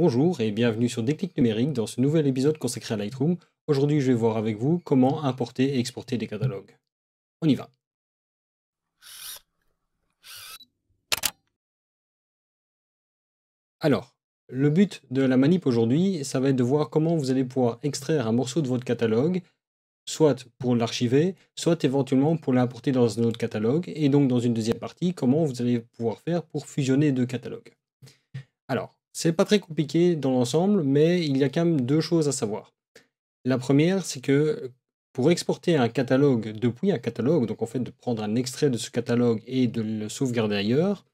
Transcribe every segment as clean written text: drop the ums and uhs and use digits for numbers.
Bonjour et bienvenue sur Déclic Numérique dans ce nouvel épisode consacré à Lightroom. Aujourd'hui, je vais voir avec vous comment importer et exporter des catalogues. On y va. Alors, le but de la manip aujourd'hui, ça va être de voir comment vous allez pouvoir extraire un morceau de votre catalogue, soit pour l'archiver, soit éventuellement pour l'importer dans un autre catalogue, et donc dans une deuxième partie, comment vous allez pouvoir faire pour fusionner deux catalogues. Alors, c'est pas très compliqué dans l'ensemble, mais il y a quand même deux choses à savoir. La première, c'est que pour exporter un catalogue depuis un catalogue, donc en fait de prendre un extrait de ce catalogue et de le sauvegarder ailleurs,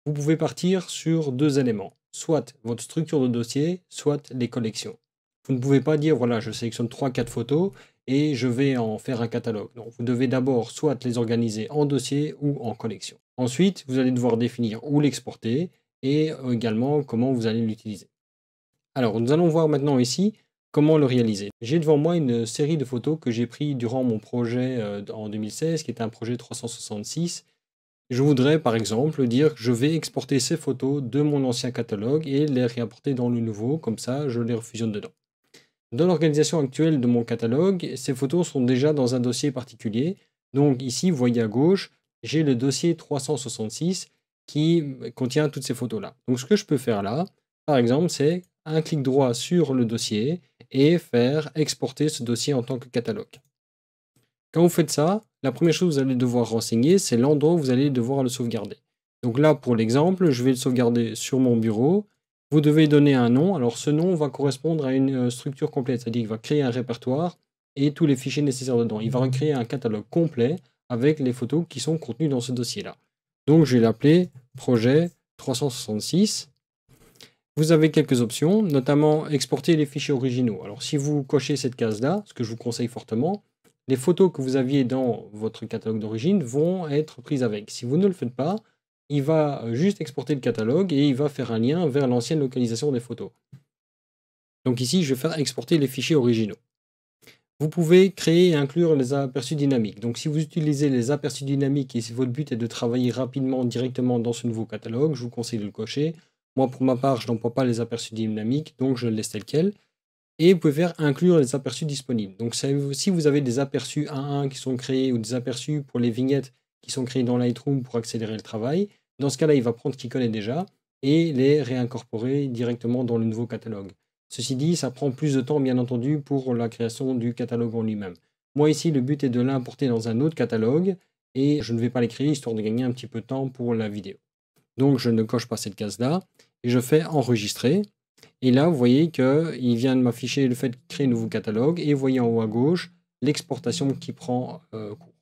vous pouvez partir sur deux éléments, soit votre structure de dossier, soit les collections. Vous ne pouvez pas dire, voilà, je sélectionne 3-4 photos et je vais en faire un catalogue. Non, vous devez d'abord soit les organiser en dossier ou en collection. Ensuite, vous allez devoir définir où l'exporter et également comment vous allez l'utiliser. Alors, nous allons voir maintenant ici comment le réaliser. J'ai devant moi une série de photos que j'ai prises durant mon projet en 2016, qui est un projet 366. Je voudrais par exemple dire que je vais exporter ces photos de mon ancien catalogue et les réimporter dans le nouveau, comme ça je les refusionne dedans. Dans l'organisation actuelle de mon catalogue, ces photos sont déjà dans un dossier particulier. Donc ici, vous voyez à gauche, j'ai le dossier 366 qui contient toutes ces photos-là. Donc ce que je peux faire là, par exemple, c'est un clic droit sur le dossier et faire exporter ce dossier en tant que catalogue. Quand vous faites ça, la première chose que vous allez devoir renseigner, c'est l'endroit où vous allez devoir le sauvegarder. Donc là, pour l'exemple, je vais le sauvegarder sur mon bureau. Vous devez donner un nom. Alors ce nom va correspondre à une structure complète, c'est-à-dire qu'il va créer un répertoire et tous les fichiers nécessaires dedans. Il va recréer un catalogue complet avec les photos qui sont contenues dans ce dossier-là. Donc je vais l'appeler projet 366. Vous avez quelques options, notamment exporter les fichiers originaux. Alors si vous cochez cette case-là, ce que je vous conseille fortement, les photos que vous aviez dans votre catalogue d'origine vont être prises avec. Si vous ne le faites pas, il va juste exporter le catalogue et il va faire un lien vers l'ancienne localisation des photos. Donc ici, je vais faire exporter les fichiers originaux. Vous pouvez créer et inclure les aperçus dynamiques. Donc si vous utilisez les aperçus dynamiques et si votre but est de travailler rapidement directement dans ce nouveau catalogue, je vous conseille de le cocher. Moi, pour ma part, je n'emploie pas les aperçus dynamiques, donc je le laisse tel quel. Et vous pouvez faire inclure les aperçus disponibles. Donc si vous avez des aperçus 1.1 qui sont créés ou des aperçus pour les vignettes qui sont créés dans Lightroom pour accélérer le travail, dans ce cas-là, il va prendre ce qu'il connaît déjà et les réincorporer directement dans le nouveau catalogue. Ceci dit, ça prend plus de temps, bien entendu, pour la création du catalogue en lui-même. Moi, ici, le but est de l'importer dans un autre catalogue et je ne vais pas les créer histoire de gagner un petit peu de temps pour la vidéo. Donc, je ne coche pas cette case-là et je fais enregistrer. Et là, vous voyez qu'il vient de m'afficher le fait de créer un nouveau catalogue et vous voyez en haut à gauche l'exportation qui prend cours.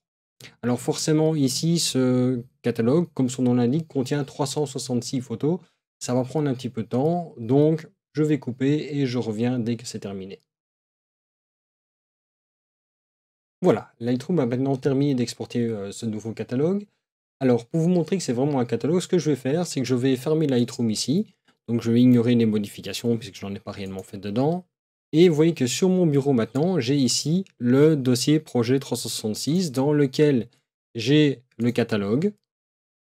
Alors forcément, ici, ce catalogue, comme son nom l'indique, contient 366 photos. Ça va prendre un petit peu de temps, donc je vais couper et je reviens dès que c'est terminé. Voilà, Lightroom a maintenant terminé d'exporter ce nouveau catalogue. Alors, pour vous montrer que c'est vraiment un catalogue, ce que je vais faire, c'est que je vais fermer Lightroom ici. Donc, je vais ignorer les modifications puisque je n'en ai pas réellement fait dedans. Et vous voyez que sur mon bureau maintenant, j'ai ici le dossier projet 366 dans lequel j'ai le catalogue,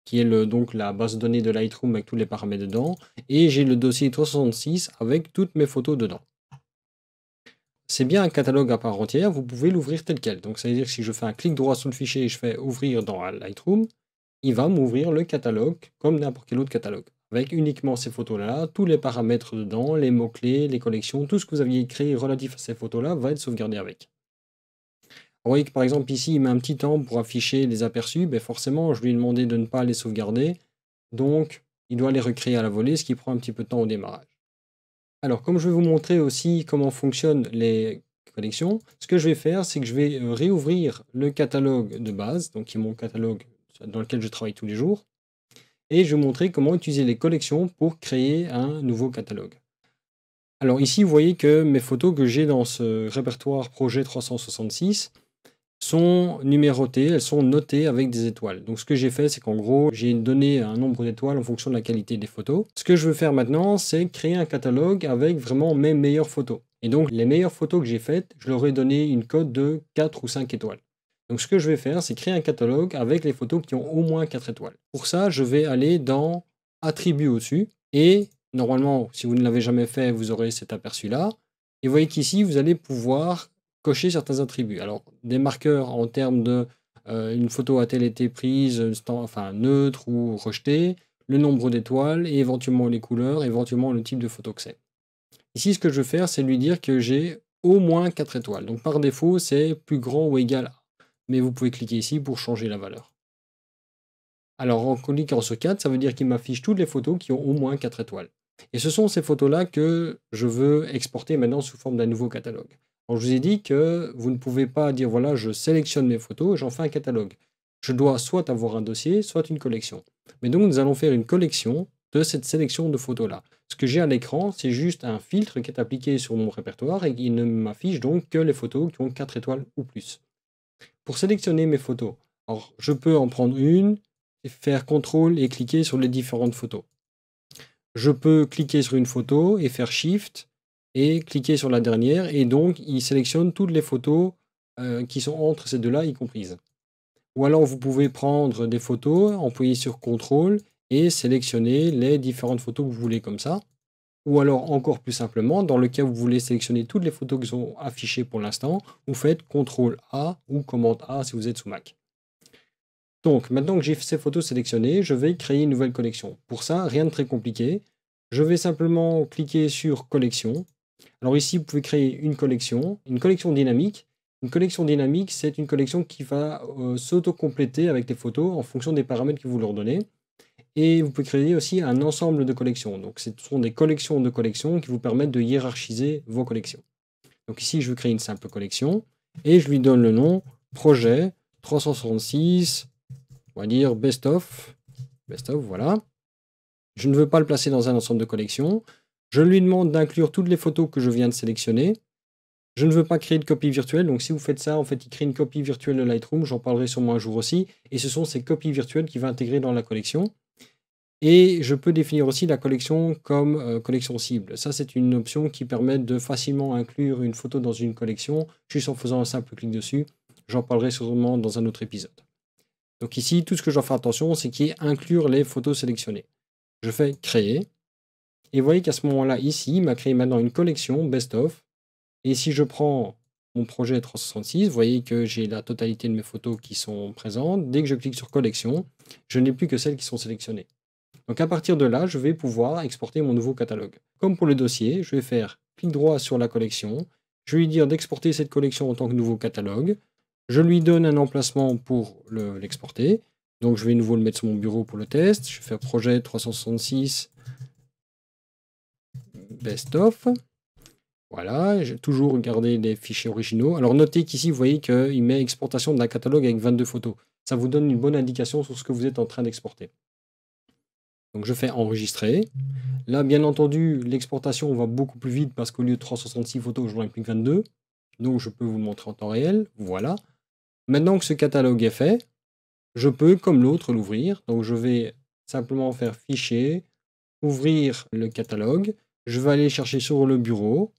qui est donc la base de données de Lightroom avec tous les paramètres dedans. Et j'ai le dossier 366 avec toutes mes photos dedans. C'est bien un catalogue à part entière, vous pouvez l'ouvrir tel quel. Donc, ça veut dire que si je fais un clic droit sur le fichier et je fais ouvrir dans Lightroom, il va m'ouvrir le catalogue comme n'importe quel autre catalogue. Avec uniquement ces photos-là, tous les paramètres dedans, les mots-clés, les collections, tout ce que vous aviez créé relatif à ces photos-là va être sauvegardé avec. Vous voyez que par exemple ici, il met un petit temps pour afficher les aperçus, ben forcément, je lui ai demandé de ne pas les sauvegarder, donc il doit les recréer à la volée, ce qui prend un petit peu de temps au démarrage. Alors, comme je vais vous montrer aussi comment fonctionnent les collections, ce que je vais faire, c'est que je vais réouvrir le catalogue de base, donc qui est mon catalogue dans lequel je travaille tous les jours, et je vais vous montrer comment utiliser les collections pour créer un nouveau catalogue. Alors ici, vous voyez que mes photos que j'ai dans ce répertoire projet 366 sont numérotées, elles sont notées avec des étoiles. Donc ce que j'ai fait, c'est qu'en gros, j'ai donné un nombre d'étoiles en fonction de la qualité des photos. Ce que je veux faire maintenant, c'est créer un catalogue avec vraiment mes meilleures photos. Et donc les meilleures photos que j'ai faites, je leur ai donné une cote de 4 ou 5 étoiles. Donc ce que je vais faire, c'est créer un catalogue avec les photos qui ont au moins 4 étoiles. Pour ça, je vais aller dans Attributs au-dessus et Normalement, si vous ne l'avez jamais fait, vous aurez cet aperçu-là. Et vous voyez qu'ici, vous allez pouvoir cocher certains attributs. Alors, des marqueurs en termes de une photo a-t-elle été prise, enfin neutre ou rejetée, le nombre d'étoiles et éventuellement les couleurs, éventuellement le type de photo que c'est. Ici, ce que je vais faire, c'est lui dire que j'ai au moins 4 étoiles. Donc par défaut, c'est plus grand ou égal à. Mais vous pouvez cliquer ici pour changer la valeur. Alors en cliquant sur 4, ça veut dire qu'il m'affiche toutes les photos qui ont au moins 4 étoiles. Et ce sont ces photos-là que je veux exporter maintenant sous forme d'un nouveau catalogue. Alors je vous ai dit que vous ne pouvez pas dire voilà, je sélectionne mes photos et j'en fais un catalogue. Je dois soit avoir un dossier, soit une collection. Mais donc nous allons faire une collection de cette sélection de photos-là. Ce que j'ai à l'écran, c'est juste un filtre qui est appliqué sur mon répertoire et qui ne m'affiche donc que les photos qui ont 4 étoiles ou plus. Pour sélectionner mes photos, alors je peux en prendre une, faire CTRL et cliquer sur les différentes photos. Je peux cliquer sur une photo et faire SHIFT et cliquer sur la dernière et donc il sélectionne toutes les photos qui sont entre ces deux-là y comprises. Ou alors vous pouvez prendre des photos, appuyer sur CTRL et sélectionner les différentes photos que vous voulez comme ça. Ou alors encore plus simplement, dans le cas où vous voulez sélectionner toutes les photos qui sont affichées pour l'instant, vous faites CTRL A ou commande A si vous êtes sous Mac. Donc, maintenant que j'ai ces photos sélectionnées, je vais créer une nouvelle collection. Pour ça, rien de très compliqué. Je vais simplement cliquer sur collection. Alors ici, vous pouvez créer une collection dynamique. Une collection dynamique, c'est une collection qui va s'auto-compléter avec les photos en fonction des paramètres que vous leur donnez. Et vous pouvez créer aussi un ensemble de collections. Donc, ce sont des collections de collections qui vous permettent de hiérarchiser vos collections. Donc ici, je vais créer une simple collection et je lui donne le nom projet 366. On va dire best of, voilà. Je ne veux pas le placer dans un ensemble de collections. Je lui demande d'inclure toutes les photos que je viens de sélectionner. Je ne veux pas créer de copie virtuelle, donc si vous faites ça, en fait, il crée une copie virtuelle de Lightroom, j'en parlerai sûrement un jour aussi, et ce sont ces copies virtuelles qu'il va intégrer dans la collection. Et je peux définir aussi la collection comme collection cible. Ça, c'est une option qui permet de facilement inclure une photo dans une collection, juste en faisant un simple clic dessus. J'en parlerai sûrement dans un autre épisode. Donc ici, tout ce que je dois faire attention, c'est qu'il y ait inclure les photos sélectionnées. Je fais créer. Et vous voyez qu'à ce moment-là, ici, il m'a créé maintenant une collection best of. Et si je prends mon projet 366, vous voyez que j'ai la totalité de mes photos qui sont présentes. Dès que je clique sur collection, je n'ai plus que celles qui sont sélectionnées. Donc à partir de là, je vais pouvoir exporter mon nouveau catalogue. Comme pour le dossier, je vais faire clic droit sur la collection. Je vais lui dire d'exporter cette collection en tant que nouveau catalogue. Je lui donne un emplacement pour l'exporter. Donc je vais à nouveau le mettre sur mon bureau pour le test. Je vais faire projet 366 best of. Voilà, j'ai toujours gardé les fichiers originaux. Alors notez qu'ici, vous voyez qu'il met exportation d'un catalogue avec 22 photos. Ça vous donne une bonne indication sur ce que vous êtes en train d'exporter. Donc je fais enregistrer. Là, bien entendu, l'exportation va beaucoup plus vite parce qu'au lieu de 366 photos, je n'en ai plus que 22. Donc je peux vous le montrer en temps réel. Voilà. Maintenant que ce catalogue est fait, je peux, comme l'autre, l'ouvrir. Donc je vais simplement faire fichier, ouvrir le catalogue. Je vais aller chercher sur le bureau,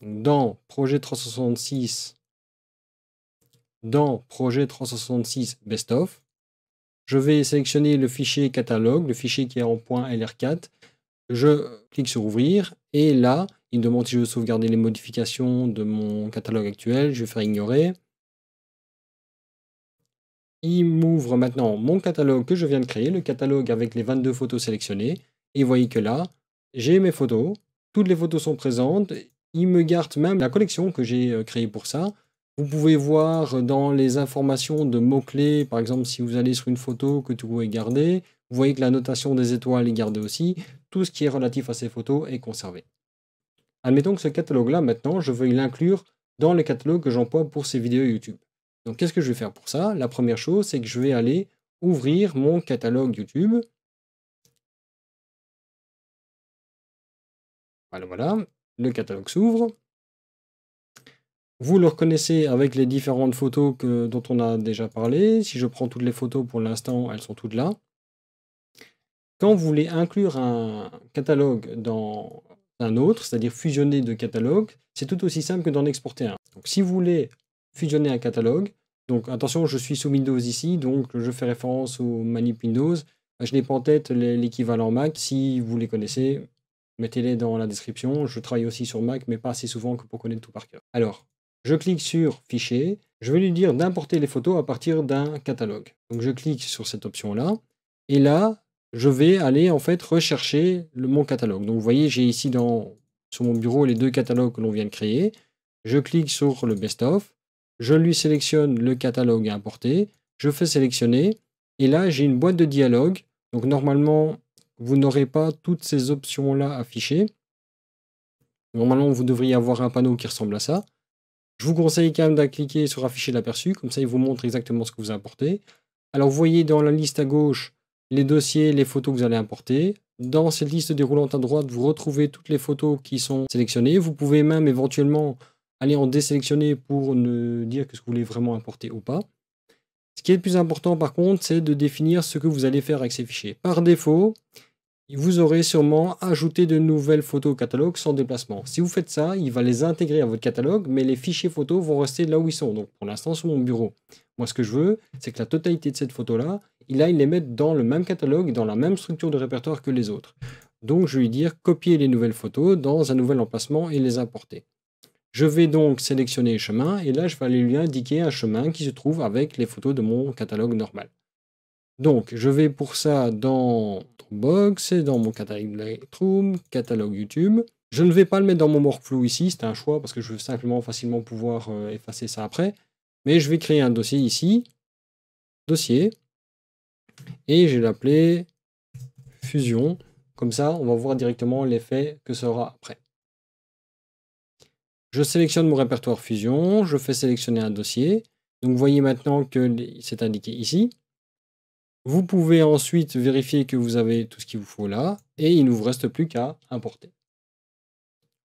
dans projet 366, best of. Je vais sélectionner le fichier catalogue, le fichier qui est en .lr4. Je clique sur ouvrir et là, il me demande si je veux sauvegarder les modifications de mon catalogue actuel. Je vais faire ignorer. Il m'ouvre maintenant mon catalogue que je viens de créer, le catalogue avec les 22 photos sélectionnées. Et vous voyez que là, j'ai mes photos. Toutes les photos sont présentes. Il me garde même la collection que j'ai créée pour ça. Vous pouvez voir dans les informations de mots-clés, par exemple, si vous allez sur une photo que vous pouvez garder, vous voyez que la notation des étoiles est gardée aussi. Tout ce qui est relatif à ces photos est conservé. Admettons que ce catalogue-là, maintenant, je veuille l'inclure dans le catalogue que j'emploie pour ces vidéos YouTube. Donc, qu'est-ce que je vais faire pour ça? La première chose, c'est que je vais aller ouvrir mon catalogue YouTube. Voilà, le catalogue s'ouvre. Vous le reconnaissez avec les différentes photos dont on a déjà parlé. Si je prends toutes les photos pour l'instant, elles sont toutes là. Quand vous voulez inclure un catalogue dans un autre, c'est-à-dire fusionner deux catalogues, c'est tout aussi simple que d'en exporter un. Donc si vous voulez fusionner un catalogue, donc attention, je suis sous Windows ici, donc je fais référence au manip Windows. Je n'ai pas en tête l'équivalent Mac. Si vous les connaissez, mettez-les dans la description. Je travaille aussi sur Mac, mais pas assez souvent que pour connaître tout par cœur. Alors, je clique sur Fichier. Je vais lui dire d'importer les photos à partir d'un catalogue. Donc, je clique sur cette option-là. Et là, je vais aller en fait rechercher mon catalogue. Donc, vous voyez, j'ai ici sur mon bureau les 2 catalogues que l'on vient de créer. Je clique sur le Best-of. Je lui sélectionne le catalogue à importer. Je fais sélectionner. Et là, j'ai une boîte de dialogue. Donc, normalement, vous n'aurez pas toutes ces options-là affichées. Normalement, vous devriez avoir un panneau qui ressemble à ça. Je vous conseille quand même de cliquer sur afficher l'aperçu, comme ça il vous montre exactement ce que vous importez. Alors vous voyez dans la liste à gauche les dossiers, les photos que vous allez importer. Dans cette liste déroulante à droite, vous retrouvez toutes les photos qui sont sélectionnées. Vous pouvez même éventuellement aller en désélectionner pour ne dire que ce que vous voulez vraiment importer ou pas. Ce qui est le plus important par contre, c'est de définir ce que vous allez faire avec ces fichiers. Par défaut, vous aurez sûrement ajouté de nouvelles photos au catalogue sans déplacement. Si vous faites ça, il va les intégrer à votre catalogue, mais les fichiers photos vont rester là où ils sont. Donc pour l'instant sur mon bureau. Moi ce que je veux, c'est que la totalité de cette photo-là, il les mette dans le même catalogue, dans la même structure de répertoire que les autres. Donc je vais lui dire copier les nouvelles photos dans un nouvel emplacement et les importer. Je vais donc sélectionner chemin et là je vais aller lui indiquer un chemin qui se trouve avec les photos de mon catalogue normal. Donc, je vais pour ça dans Dropbox et dans mon catalogue Lightroom, catalogue YouTube. Je ne vais pas le mettre dans mon workflow ici, c'est un choix parce que je veux simplement facilement pouvoir effacer ça après. Mais je vais créer un dossier ici, dossier, et je vais l'appeler Fusion. Comme ça, on va voir directement l'effet que ça aura après. Je sélectionne mon répertoire Fusion, je fais sélectionner un dossier. Donc, vous voyez maintenant que c'est indiqué ici. Vous pouvez ensuite vérifier que vous avez tout ce qu'il vous faut là, et il ne vous reste plus qu'à importer.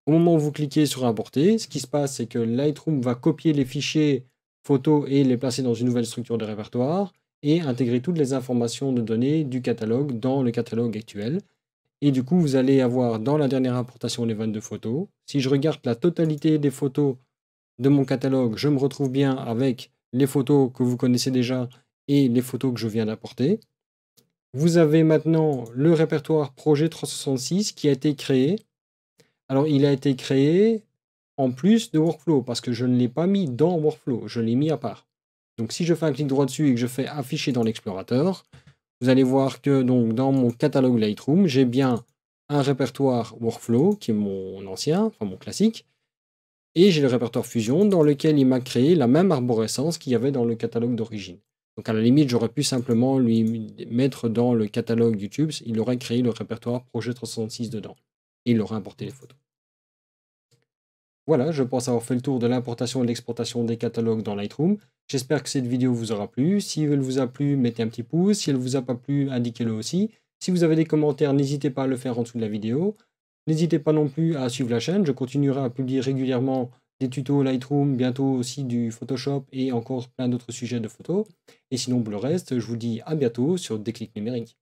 Au moment où vous cliquez sur importer, ce qui se passe, c'est que Lightroom va copier les fichiers photos et les placer dans une nouvelle structure de répertoire, et intégrer toutes les informations de données du catalogue dans le catalogue actuel. Et du coup, vous allez avoir dans la dernière importation les 22 photos. Si je regarde la totalité des photos de mon catalogue, je me retrouve bien avec les photos que vous connaissez déjà et les photos que je viens d'apporter. Vous avez maintenant le répertoire projet 366 qui a été créé. Alors, il a été créé en plus de Workflow parce que je ne l'ai pas mis dans Workflow, je l'ai mis à part. Donc, si je fais un clic droit dessus et que je fais afficher dans l'explorateur, vous allez voir que donc, dans mon catalogue Lightroom, j'ai bien un répertoire Workflow qui est mon ancien, enfin mon classique, et j'ai le répertoire Fusion dans lequel il m'a créé la même arborescence qu'il y avait dans le catalogue d'origine. Donc à la limite, j'aurais pu simplement lui mettre dans le catalogue YouTube, il aurait créé le répertoire Projet 366 dedans. Et il aurait importé les photos. Voilà, je pense avoir fait le tour de l'importation et de l'exportation des catalogues dans Lightroom. J'espère que cette vidéo vous aura plu. Si elle vous a plu, mettez un petit pouce. Si elle ne vous a pas plu, indiquez-le aussi. Si vous avez des commentaires, n'hésitez pas à le faire en dessous de la vidéo. N'hésitez pas non plus à suivre la chaîne. Je continuerai à publier régulièrement des tutos Lightroom, bientôt aussi du Photoshop et encore plein d'autres sujets de photos. Et sinon, pour le reste, je vous dis à bientôt sur Déclic Numérique.